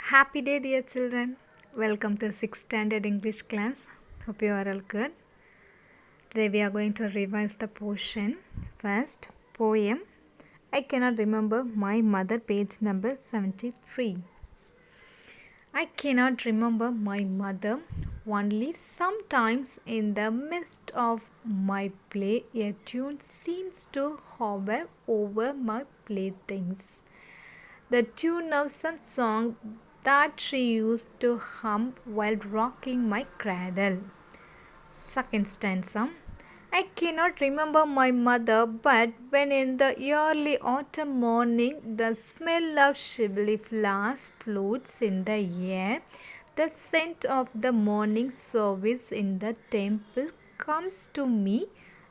Happy day, dear children. Welcome to 6th standard English class. Hope you are all good. Today we are going to revise the portion. First, poem. I cannot remember my mother, page number 73. I cannot remember my mother. Only sometimes in the midst of my play, a tune seems to hover over my playthings. The tune of some song that she used to hum while rocking my cradle. Second stanza. I cannot remember my mother, but when in the early autumn morning the smell of Simile flowers floats in the air, the scent of the morning service in the temple comes to me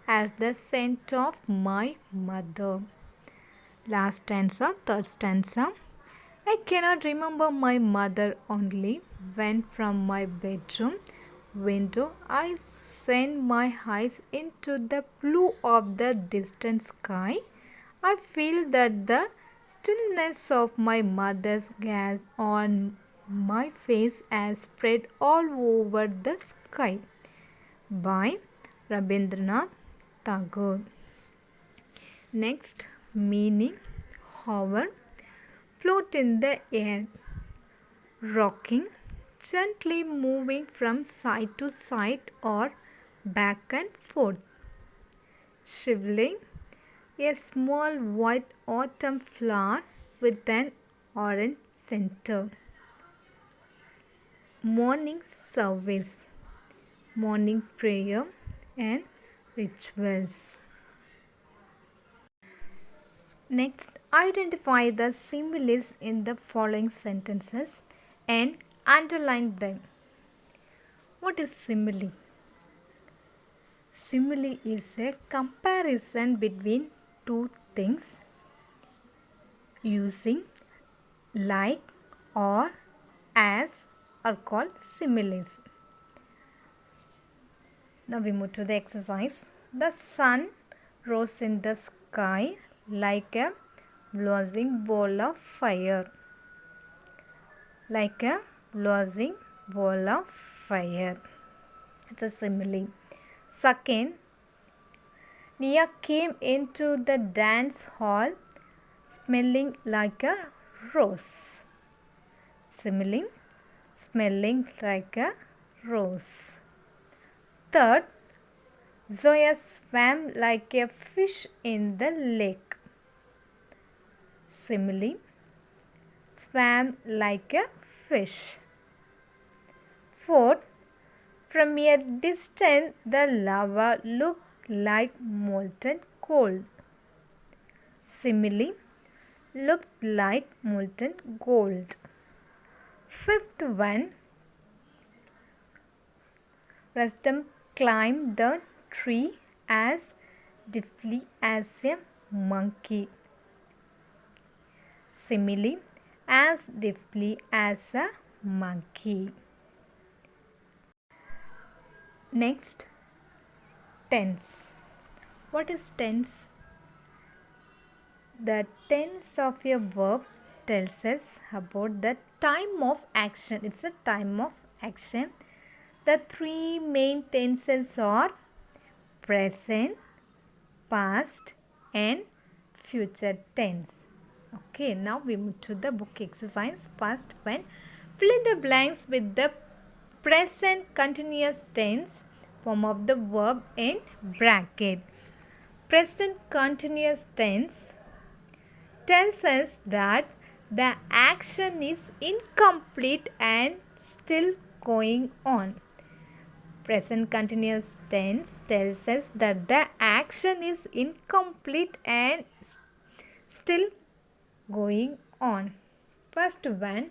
as the scent of my mother. Last stanza, third stanza. I cannot remember my mother only when from my bedroom window I send my eyes into the blue of the distant sky. I feel that the stillness of my mother's gaze on my face has spread all over the sky. By Rabindranath Tagore. Next, meaning hover, float in the air, rocking, gently moving from side to side or back and forth. Simile, a small white autumn flower with an orange center. Morning service, morning prayer and rituals. Next, identify the similes in the following sentences and underline them. What is simile? Simile is a comparison between two things using like or as are called similes. Now we move to the exercise. The sun rose in the sky like a blazing ball of fire. Like a blazing ball of fire. It's a simile. Second, Nia came into the dance hall smelling like a rose. Simile, smelling like a rose. Third, Zoya swam like a fish in the lake. Simile, swam like a fish. Fourth, from a distance the lava looked like molten gold. Simile, looked like molten gold. Fifth one, Rustam climbed the tree as deftly as a monkey. Simile, as deftly as a monkey. Next, tense. What is tense? The tense of a verb tells us about the time of action. It's a time of action. The three main tenses are present, past and future tense. Okay, now we move to the book exercise. First one, fill in the blanks with the present continuous tense form of the verb in bracket. Present continuous tense tells us that the action is incomplete and still going on. Present continuous tense tells us that the action is incomplete and still going on. First one,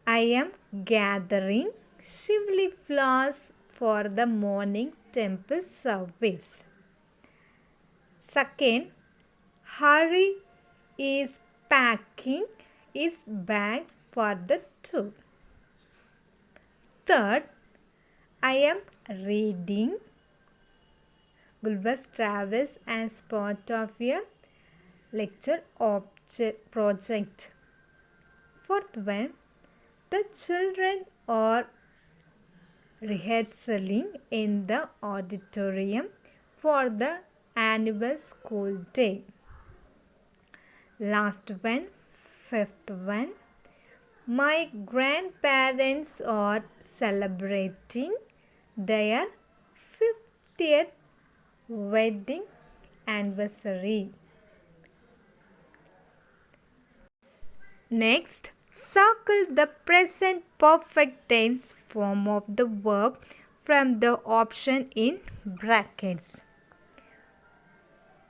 I am gathering Simile flowers for the morning temple service. Second, Hari is packing his bags for the tour. Third, I am reading Gulbas travels as part of a lecture project. Fourth one, The children are rehearsing in the auditorium for the annual school day. Last one, fifth one. My grandparents are celebrating their 50th wedding anniversary. Next, circle the present perfect tense form of the verb from the option in brackets.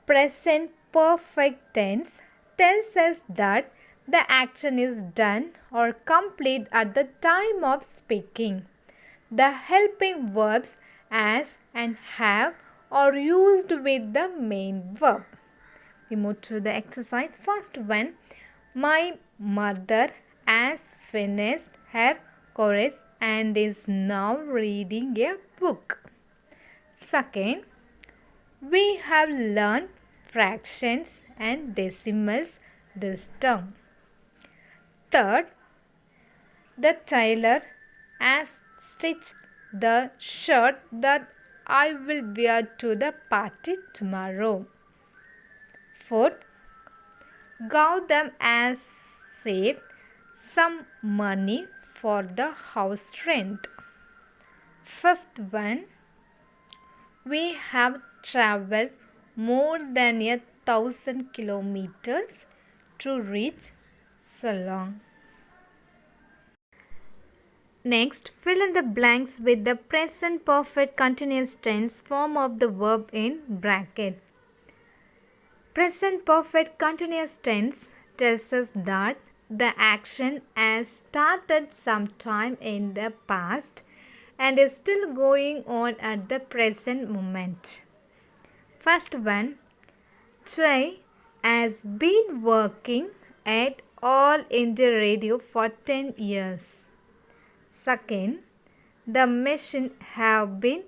Present perfect tense tells us that the action is done or complete at the time of speaking. The helping verbs as and have are used with the main verb. We move to the exercise. First one, my mother has finished her course and is now reading a book. Second, we have learned fractions and decimals this term. Third, the tailor has stitched the shirt that I will wear to the party tomorrow. Fourth, Gautam has saved some money for the house rent. Fifth one, we have traveled more than 1,000 kilometers to reach Ceylon. Next, fill in the blanks with the present perfect continuous tense form of the verb in bracket. Present perfect continuous tense tells us that the action has started sometime in the past and is still going on at the present moment. First one, Choi has been working at All India Radio for 10 years. Second, the machine have been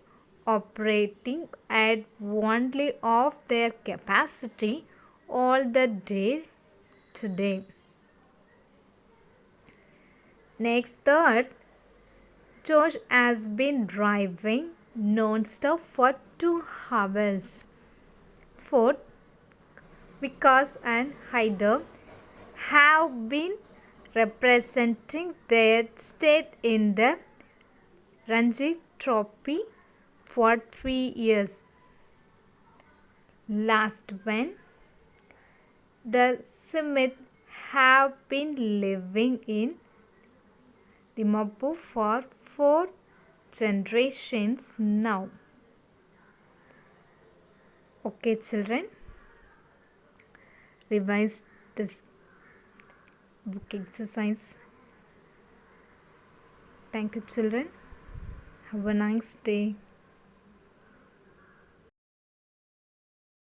operating at only of their capacity all the day today. Next, third, Josh has been driving non-stop for 2 hours. Fourth, Vikas and Haider have been representing their state in the Ranji Trophy for 3 years. Last one, the Simile have been living in Dimapur for 4 generations now. Okay, children, revise this book exercise. Thank you, children. Have a nice day.